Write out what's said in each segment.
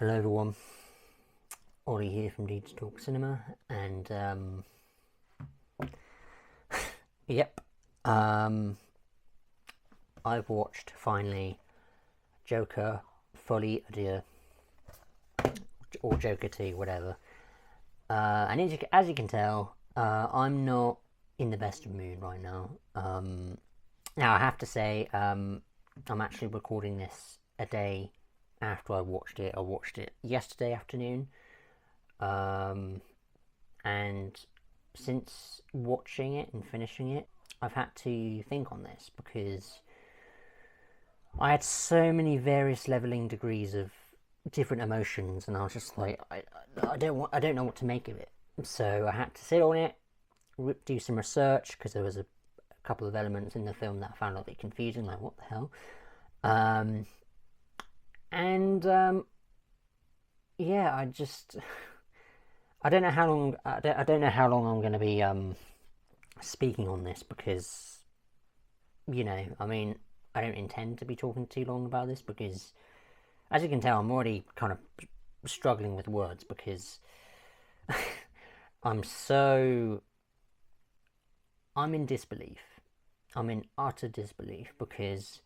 Hello everyone, Ollie here from 𝕬𝕐𝕕𝕚, and yep, I've watched finally Joker, Folie, Deux, or Joker 2, whatever, and as you can tell, I'm not in the best of mood right now. Now I have to say, I'm actually recording this a day after I watched it. I watched it yesterday afternoon, and since watching it and finishing it, I've had to think on this because I had so many various leveling degrees of different emotions, and I was just like, I don't know what to make of it. So I had to sit on it, do some research because there was a couple of elements in the film that I found a little bit confusing, like what the hell. Yeah, I don't know how long I don't know how long I'm going to be speaking on this because I mean, I don't intend to be talking too long about this because, as you can tell, I'm already kind of struggling with words because I'm in disbelief. I'm in utter disbelief because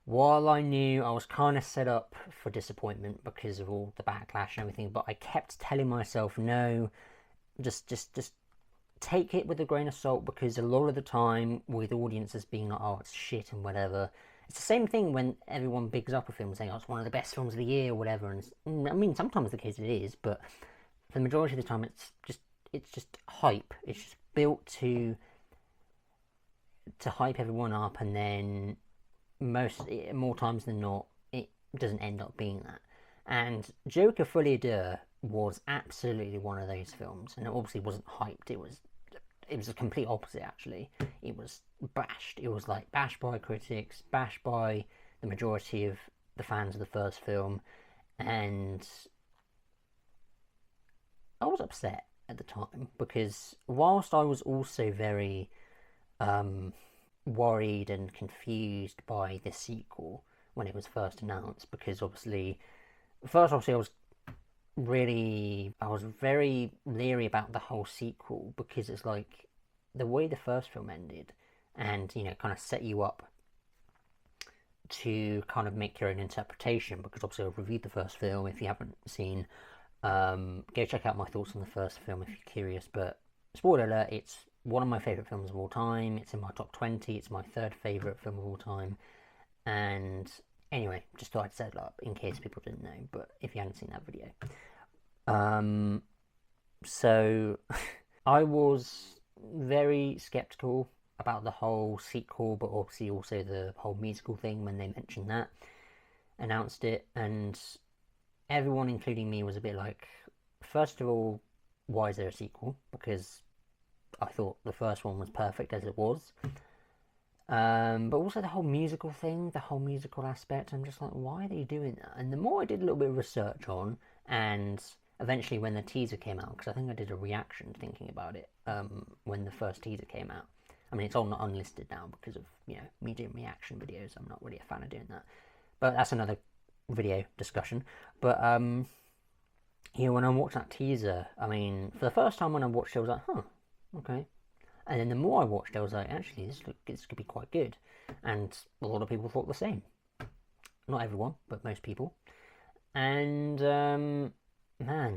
while I knew I was kind of set up for disappointment because of all the backlash and everything, but I kept telling myself, no, just take it with a grain of salt, because a lot of the time with audiences being like, oh, it's shit and whatever, it's the same thing when everyone bigs up a film saying, oh, it's one of the best films of the year or whatever, and I mean, sometimes the case it is, but for the majority of the time it's just hype. It's just built to hype everyone up, and then more times than not, it doesn't end up being that. And Joker Folie Deux was absolutely one of those films, and it obviously wasn't hyped. It was the complete opposite, actually. It was bashed. It was like bashed by critics, bashed by the majority of the fans of the first film, and I was upset at the time because whilst I was also very worried and confused by the sequel when it was first announced, because obviously I was very leery about the whole sequel because it's like the way the first film ended, and kind of set you up to kind of make your own interpretation, because obviously I've reviewed the first film. If you haven't seen, go check out my thoughts on the first film if you're curious. But spoiler alert, it's one of my favourite films of all time. It's in my top 20. It's my third favourite film of all time. And anyway, just thought I'd say that in case people didn't know, but if you hadn't seen that video. So I was very skeptical about the whole sequel, but obviously also the whole musical thing when they mentioned that, announced it, and everyone, including me, was a bit like, first of all, why is there a sequel? Because I thought the first one was perfect as it was. But also the whole musical thing, the whole musical aspect, I'm just like, why are they doing that? And the more I did a little bit of research on, and eventually when the teaser came out, because I think I did a reaction thinking about it when the first teaser came out. I mean, it's all not unlisted now because of, me doing reaction videos. I'm not really a fan of doing that. But that's another video discussion. But, when I watched that teaser, I mean, for the first time when I watched it, I was like, huh, okay. And then the more I watched, I was like, actually, this could be quite good. And a lot of people thought the same. Not everyone, but most people. And, man,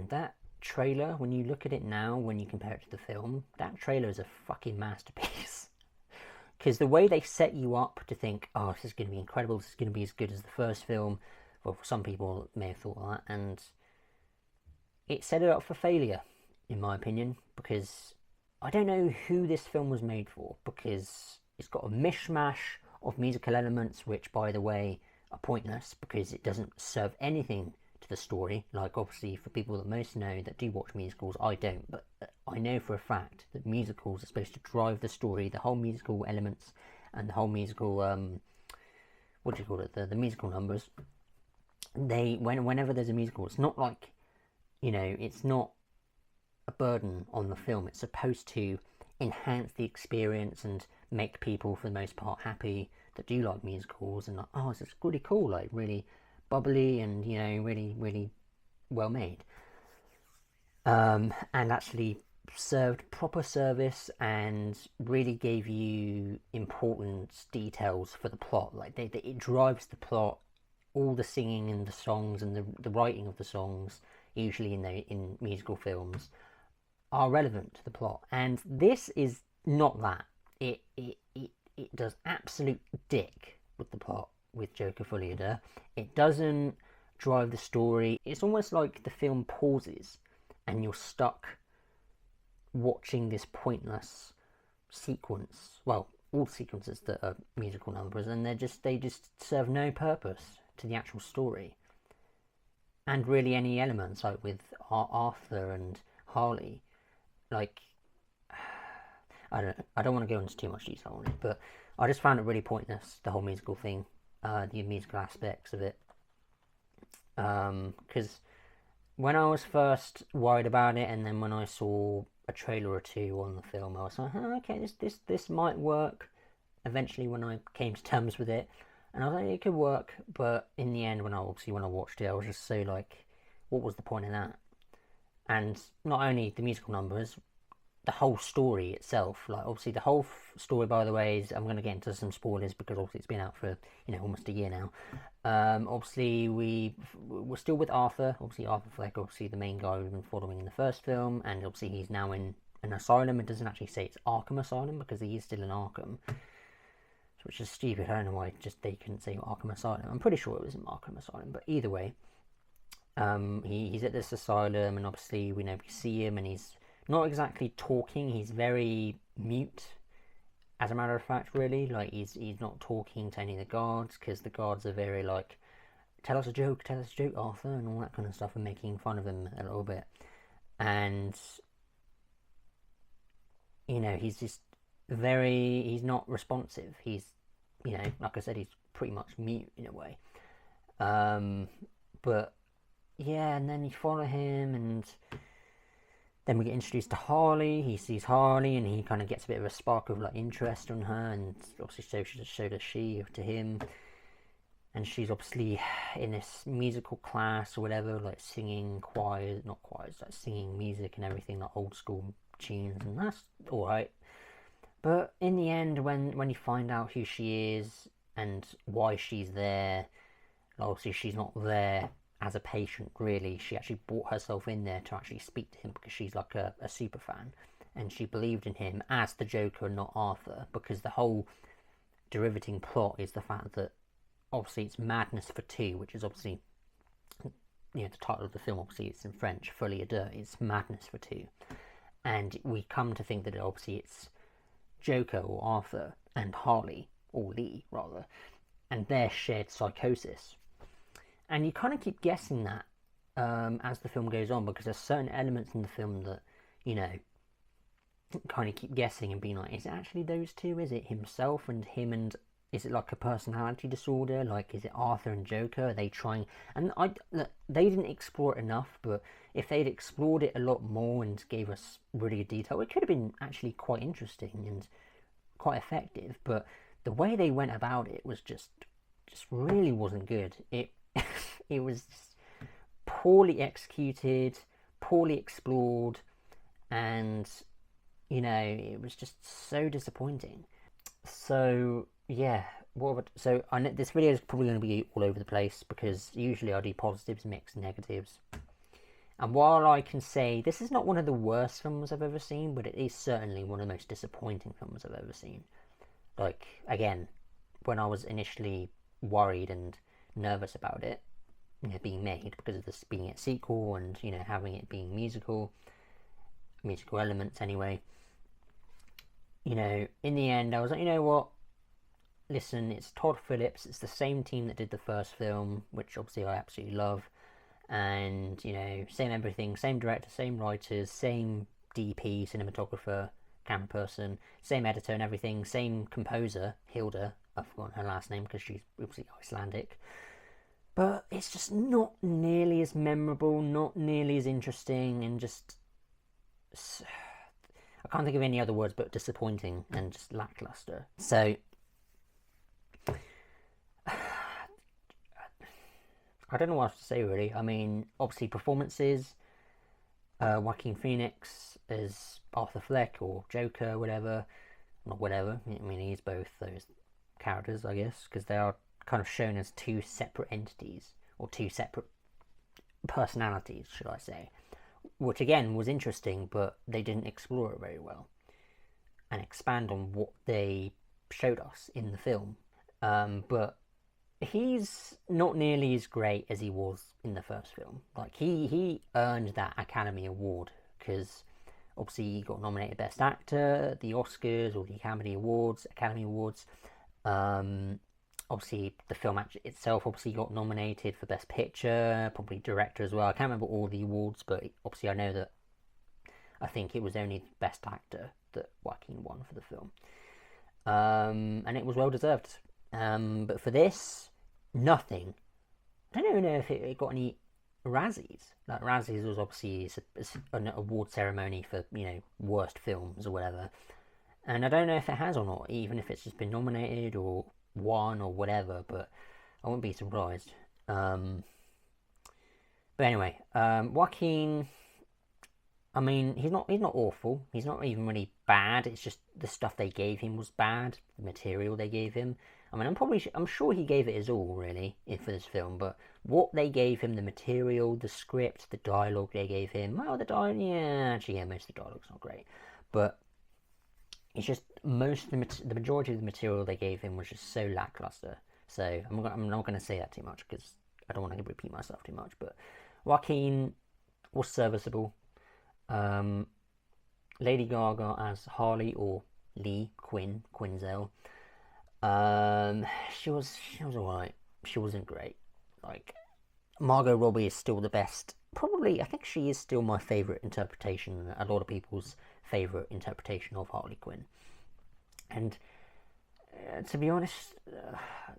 that trailer, when you look at it now, when you compare it to the film, that trailer is a fucking masterpiece. Because the way they set you up to think, oh, this is going to be incredible, this is going to be as good as the first film, well, some people may have thought that, and it set it up for failure, in my opinion, because I don't know who this film was made for, because it's got a mishmash of musical elements, which, by the way, are pointless because it doesn't serve anything to the story. Like, obviously, for people that most know that do watch musicals, I don't, but I know for a fact that musicals are supposed to drive the story, the whole musical elements, and the whole musical, what do you call it, the musical numbers. Whenever there's a musical, it's not like, it's not a burden on the film. It's supposed to enhance the experience and make people, for the most part, happy that do like musicals, and like, oh, this is really cool, like really bubbly and really well made, and actually served proper service and really gave you important details for the plot. Like it drives the plot. All the singing and the songs and the writing of the songs, usually in musical films, are relevant to the plot. And this is not that. It does absolute dick with the plot with 𝕣𝕘𝕻𝕬𝕐. It doesn't drive the story. It's almost like the film pauses and you're stuck watching this pointless sequence. Well, all sequences that are musical numbers, and they just serve no purpose to the actual story. And really any elements like with Arthur and Harley, like I don't want to go into too much detail on it, but I just found it really pointless, the whole musical thing, the musical aspects of it. Because when I was first worried about it, and then when I saw a trailer or two on the film, I was like, oh, okay, this might work. Eventually, when I came to terms with it, and I was like, it could work, but in the end, when I watched it, I was just so like, what was the point in that? And not only the musical numbers, the whole story itself. Like, obviously, the whole story, by the way, is, I'm going to get into some spoilers because obviously it's been out for, almost a year now. Obviously, we're still with Arthur. Obviously, Arthur Fleck, obviously the main guy we've been following in the first film, and obviously he's now in an asylum. It doesn't actually say it's Arkham Asylum because he is still in Arkham, which is stupid. I don't know why they couldn't say Arkham Asylum. I'm pretty sure it was in Arkham Asylum, but either way, he's at this asylum, and obviously we see him, and he's not exactly talking. He's very mute, as a matter of fact, really. Like, he's not talking to any of the guards, because the guards are very like, tell us a joke, Arthur, and all that kind of stuff, and making fun of him a little bit. And he's just he's not responsive. He's, like I said, he's pretty much mute in a way. But yeah, and then you follow him, and then we get introduced to Harley. He sees Harley, and he kind of gets a bit of a spark of like interest on her, and obviously so does she to him. And she's obviously in this musical class or whatever, like singing not choirs, like singing music and everything, like old school tunes, and that's alright. But in the end, when you find out who she is and why she's there, obviously she's not there as a patient, really. She actually brought herself in there to actually speak to him because she's like a super fan, and she believed in him as the Joker, not Arthur, because the whole derivative plot is the fact that obviously it's madness for two, which is obviously, the title of the film, obviously it's in French, Folie, it's madness for two. And we come to think that obviously it's Joker or Arthur and Harley, or Lee rather, and their shared psychosis. And you kind of keep guessing that as the film goes on, because there's certain elements in the film that, kind of keep guessing and being like, is it actually those two? Is it himself and him, and is it like a personality disorder? Like, is it Arthur and Joker? Are they trying? And they didn't explore it enough, but if they'd explored it a lot more and gave us really good detail, it could have been actually quite interesting and quite effective. But the way they went about it was just really wasn't good. It was poorly executed, poorly explored, and it was just so disappointing. So yeah, this video is probably going to be all over the place, because usually I do positives, mixed, negatives. And while I can say this is not one of the worst films I've ever seen, but it is certainly one of the most disappointing films I've ever seen. Like, again, when I was initially worried and nervous about it being made, because of this being a sequel and having it being musical elements anyway, in the end I was like, you know what, listen, it's Todd Phillips, it's the same team that did the first film, which obviously I absolutely love, and same everything, same director, same writers, same DP, cinematographer, camera person, same editor and everything, same composer, Hilda, I've forgotten her last name because she's obviously Icelandic. But it's just not nearly as memorable, not nearly as interesting, and just, I can't think of any other words but disappointing and just lackluster. So I don't know what else to say really. I mean, obviously performances. Joaquin Phoenix as Arthur Fleck or Joker, whatever. Not whatever. I mean, he's both those characters, I guess, because they are kind of shown as two separate entities or two separate personalities, should I say? Which again was interesting, but they didn't explore it very well and expand on what they showed us in the film. But he's not nearly as great as he was in the first film. Like he earned that Academy Award because obviously he got nominated Best Actor, the Oscars or the Academy Awards. Obviously the film itself obviously got nominated for Best Picture, probably Director as well. I can't remember all the awards, but obviously I know that I think it was only Best Actor that Joaquin won for the film. And it was well deserved. But for this, nothing. I don't even know if it got any Razzies. Like Razzies was obviously an award ceremony for, you know, worst films or whatever. And I don't know if it has or not, even if it's just been nominated or won or whatever, but I wouldn't be surprised. But anyway, Joaquin, I mean, he's not awful. He's not even really bad. It's just the stuff they gave him was bad. The material they gave him. I mean, I'm sure he gave it his all, really, for this film. But what they gave him, the material, the script, the dialogue they gave him. Well, most of the dialogue's not great, but it's just the majority of the material they gave him was just so lackluster. So I'm not going to say that too much because I don't want to repeat myself too much. But Joaquin was serviceable. Lady Gaga as Harley or Lee Quinzel. She was alright. She wasn't great. Like Margot Robbie is still the best. Probably, I think she is still my favourite interpretation. A lot of people's favourite interpretation of Harley Quinn. And to be honest,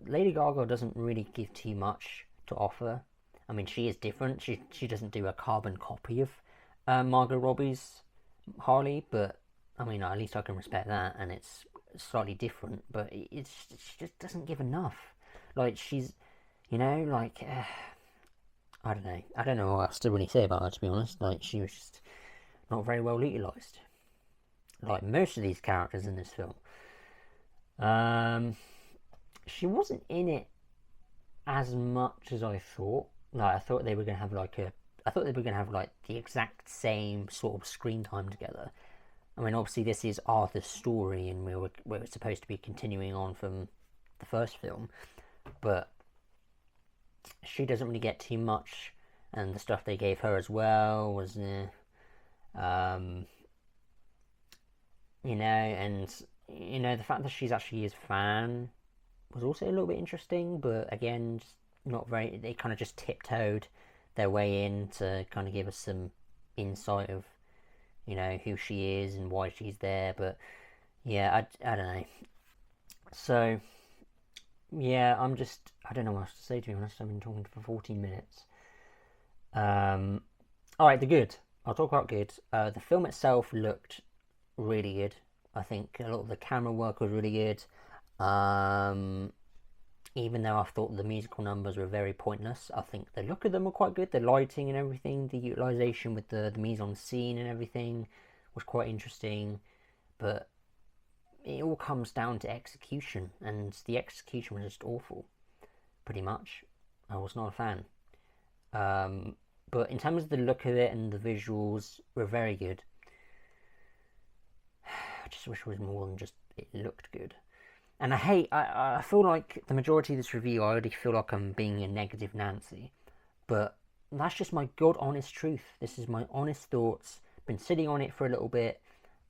Lady Gaga doesn't really give too much to offer. I mean, she is different. She doesn't do a carbon copy of Margot Robbie's Harley, but I mean, at least I can respect that, and it's slightly different, but she just doesn't give enough. Like, she's, you know, like, I don't know what else to really say about her, to be honest. Like, she was just not very well utilised. Like most of these characters in this film. She wasn't in it as much as I thought. Like, I thought they were going to have like the exact same sort of screen time together. I mean, obviously this is Arthur's story, and we're supposed to be continuing on from the first film, but she doesn't really get too much, and the stuff they gave her as well was, you know, and you know, the fact that she's actually his fan was also a little bit interesting, but again, just not very. They kind of just tiptoed their way in to kind of give us some insight of, you know, who she is and why she's there. But yeah, I don't know. So yeah, I don't know what else to say, to be honest. I've been talking for 14 minutes. Alright, the good. I'll talk about good. The film itself looked really good. I think a lot of the camera work was really good. Even though I thought the musical numbers were very pointless, I think the look of them were quite good. The lighting and everything, the utilisation with the mise-en-scene and everything was quite interesting. But it all comes down to execution, and the execution was just awful, pretty much. I was not a fan. But in terms of the look of it and the visuals were very good. I just wish it was more than just it looked good. And I feel like the majority of this review, I already feel like I'm being a negative Nancy. But that's just my God honest truth. This is my honest thoughts. Been sitting on it for a little bit,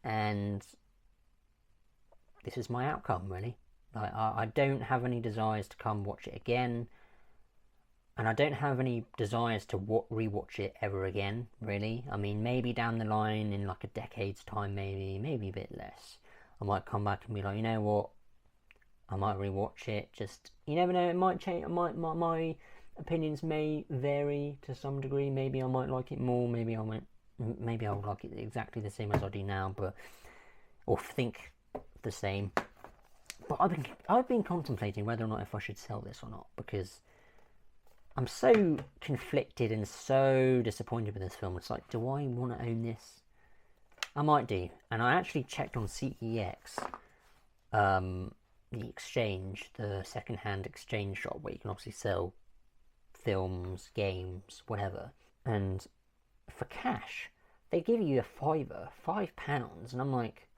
and this is my outcome, really. Like, I don't have any desires to come watch it again. And I don't have any desires to rewatch it ever again, really. I mean, maybe down the line, in like a decade's time, maybe a bit less, I might come back and be like, you know what? I might rewatch it. Just, you never know, it might change. My opinions may vary to some degree. Maybe I might like it more. Maybe I'll like it exactly the same as I do now, or think the same. But I've been contemplating whether or not if I should sell this or not, because I'm so conflicted and so disappointed with this film. It's like, do I want to own this? I might do. And I actually checked on CEX, the exchange, the second-hand exchange shop where you can obviously sell films, games, whatever. And for cash, they give you a fiver, £5, and I'm like,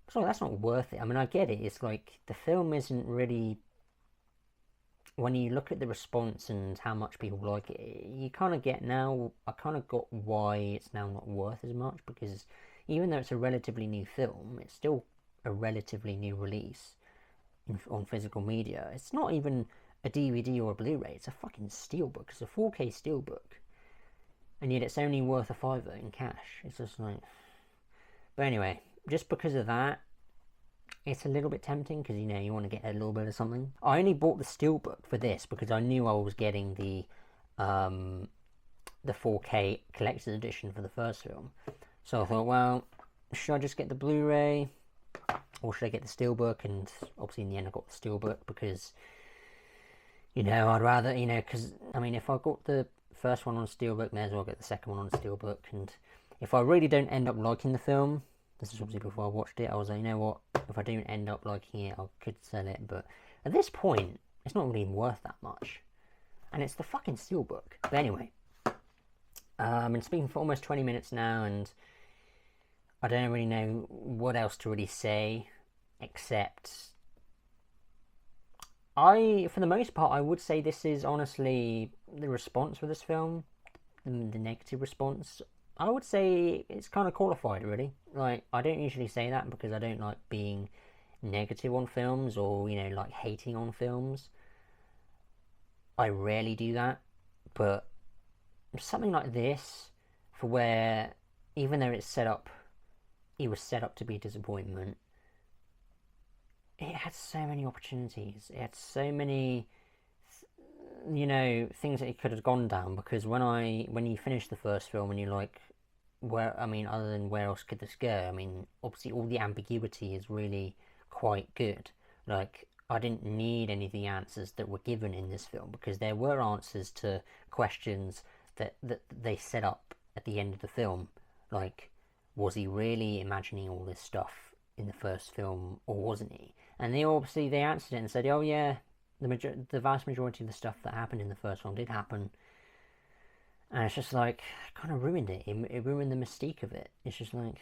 sorry, that's not worth it. I mean, I get it. It's like the film isn't really. When you look at the response and how much people like it, you kind of get now. I kind of got why it's now not worth as much, because even though it's a relatively new film, it's still a relatively new release on physical media. It's not even a DVD or a Blu-ray. It's a fucking steelbook. It's a 4K steelbook, and yet it's only worth a fiver in cash. It's just like. But anyway, just because of that, it's a little bit tempting, because, you know, you want to get a little bit of something. I only bought the steelbook for this because I knew I was getting the 4K collector's edition for the first film. So I thought, well, should I just get the Blu-ray, or should I get the steelbook? And obviously in the end I got the steelbook, because, you know, I'd rather, you know, because, I mean, if I got the first one on steelbook, may as well get the second one on steelbook. And if I really don't end up liking the film, this is obviously before I watched it, I was like, you know what, if I don't end up liking it, I could sell it. But at this point, it's not really worth that much. And it's the fucking steelbook. But anyway, I've been speaking for almost 20 minutes now, and I don't really know what else to really say, except for the most part, I would say this is honestly the response for this film, the negative response. I would say it's kind of qualified, really. Like, I don't usually say that because I don't like being negative on films, or, you know, like hating on films. I rarely do that. But something like this, for where, even though it was set up to be a disappointment, it had so many opportunities. It had so many, you know, things that it could have gone down. Because when you finish the first film and you're like, where, I mean, other than where else could this go? I mean, obviously all the ambiguity is really quite good. Like, I didn't need any of the answers that were given in this film, because there were answers to questions that they set up at the end of the film. Like, was he really imagining all this stuff in the first film, or wasn't he? And they answered it and said, oh yeah, the vast majority of the stuff that happened in the first film did happen. And it's just like, kind of ruined it. It ruined the mystique of it. It's just like.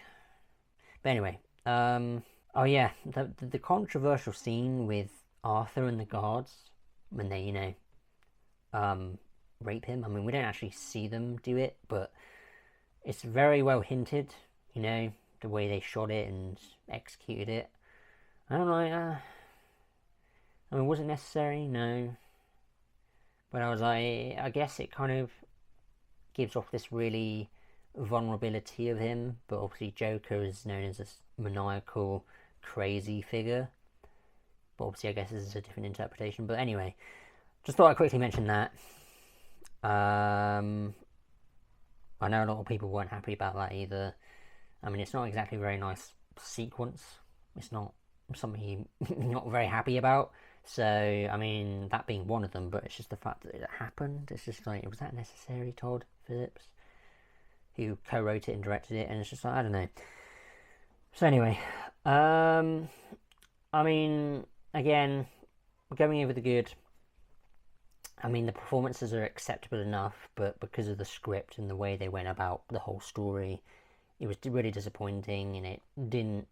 But anyway, oh yeah, the controversial scene with Arthur and the guards when they, you know, rape him. I mean, we don't actually see them do it, but it's very well hinted. You know, the way they shot it and executed it. I don't know. I mean, was it necessary? No. But I was like, I guess it kind of gives off this really vulnerability of him, but obviously Joker is known as this maniacal, crazy figure. But obviously I guess this is a different interpretation. But anyway, just thought I'd quickly mention that. I know a lot of people weren't happy about that either. I mean, it's not exactly a very nice sequence. It's not something you're not very happy about. So, I mean, that being one of them, but it's just the fact that it happened. It's just like, was that necessary, Todd Phillips, who co-wrote it and directed it? And it's just like, I don't know. So anyway, I mean, again, going over the good. I mean, the performances are acceptable enough, but because of the script and the way they went about the whole story, it was really disappointing, and it didn't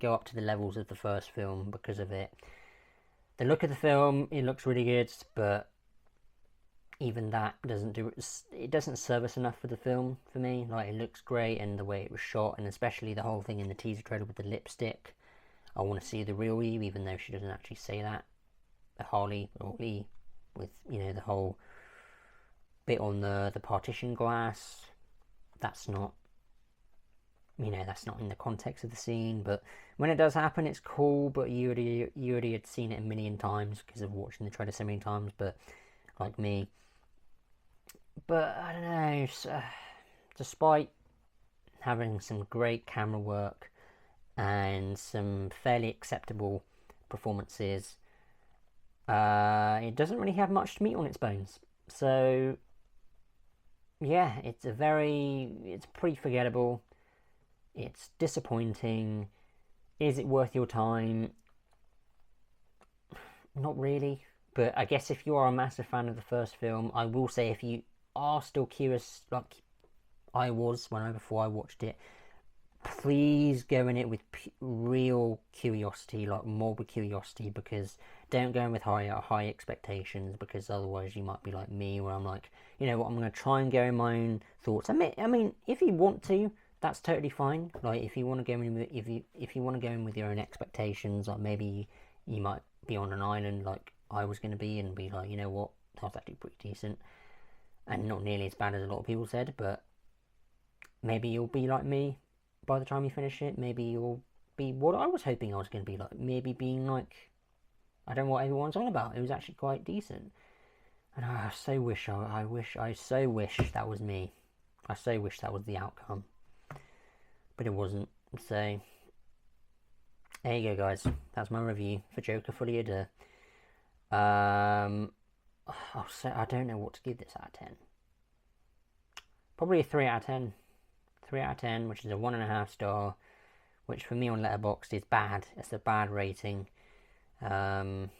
go up to the levels of the first film because of it. The look of the film, it looks really good, but even that doesn't service enough for the film for me. Like, it looks great, and the way it was shot, and especially the whole thing in the teaser trailer with the lipstick. I want to see the real you, even though she doesn't actually say that. Harley or Lee, with, you know, the whole bit on the partition glass. That's not, you know, that's not in the context of the scene. But when it does happen, it's cool. But you already had seen it a million times because of watching the trailer so many times. But like me, but I don't know. Despite having some great camera work and some fairly acceptable performances, It doesn't really have much meat on its bones. So, yeah, it's pretty forgettable. It's disappointing. Is it worth your time? Not really. But I guess if you are a massive fan of the first film, I will say if you are still curious, like I was before I watched it, please go in it with real curiosity, like morbid curiosity, because don't go in with high expectations, because otherwise you might be like me, where I'm like, you know what, I'm going to try and go in my own thoughts. I mean, if you want to, that's totally fine. Like if you want to go in with, if you want to go in with your own expectations, like maybe you might be on an island like I was going to be, and be like, you know what, that was actually pretty decent, and not nearly as bad as a lot of people said, but maybe you'll be like me by the time you finish it. Maybe you'll be what I was hoping I was going to be like. Maybe being like, I don't know what everyone's on about. It was actually quite decent. And I so wish that was me. I so wish that was the outcome. But it wasn't. So, there you go, guys. That's my review for Joker Folie à Deux. I'll say, I don't know what to give this out of 10. Probably a 3 out of 10. 3 out of 10, which is a 1.5 star, which for me on Letterboxd is bad. It's a bad rating. Don't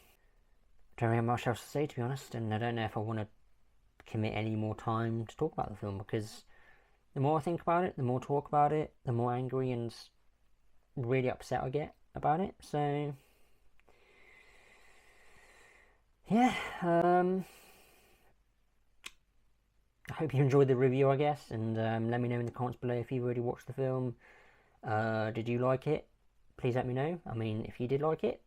really have much else to say, to be honest, and I don't know if I want to commit any more time to talk about the film, because the more I think about it, the more talk about it, the more angry and really upset I get about it. So, yeah, I hope you enjoyed the review, I guess, and let me know in the comments below if you already watched the film. Did you like it? Please let me know. I mean, if you did like it,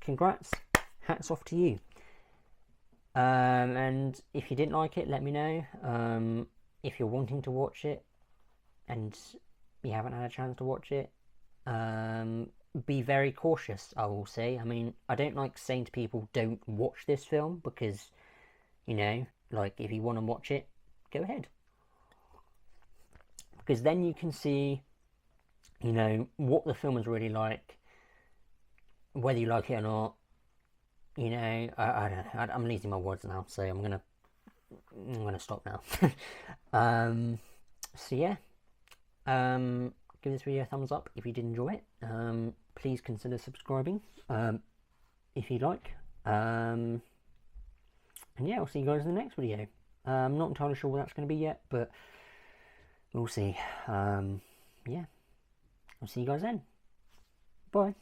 congrats. Hats off to you. And if you didn't like it, let me know. If you're wanting to watch it and you haven't had a chance to watch it, be very cautious, I will say. I mean, I don't like saying to people, don't watch this film, because, you know, like, if you want to watch it, go ahead. Because then you can see, you know, what the film is really like, whether you like it or not. You know, I don't know. I'm losing my words now, so I'm gonna stop now. So yeah, give this video a thumbs up if you did enjoy it. Please consider subscribing, if you like. And yeah, I'll see you guys in the next video. I'm not entirely sure what that's going to be yet, but we'll see. Yeah, I'll see you guys then. Bye.